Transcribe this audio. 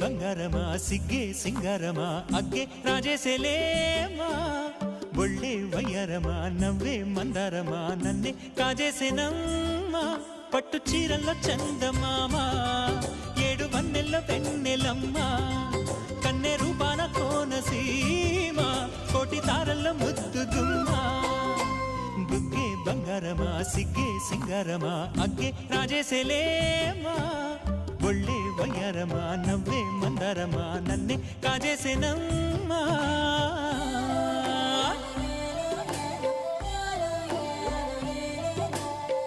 ಬಂಗಾರಮ ಸಿಗ್ಗೆ ಸಿಂಗಾರಮ ಅಗ್ಗೆ ರಾಜೇಸೆಲೇಮಾ ಒಳ್ಳೆ ವಯ್ಯಾರಮ ನವ್ವే మందారమ నన్నే కాజేసెనమ్మా పట్టు చీరల్లో చందమామ ఏడు వన్నెల్ల వెన్నెలమ్మ కన్నె రూపాన కోనసీమ కోటి తారల్లో ముద్దుగుమ్మ బుగ్గే ಬಂಗಾರಮ సిಗ್ಗೆ సింగారమ అಗ್ಗೆ రాజేసెలేమా ఒళ్ళే వయ్యారమ నవ్వే మందారమ నన్నే కాజేసెనమ్మా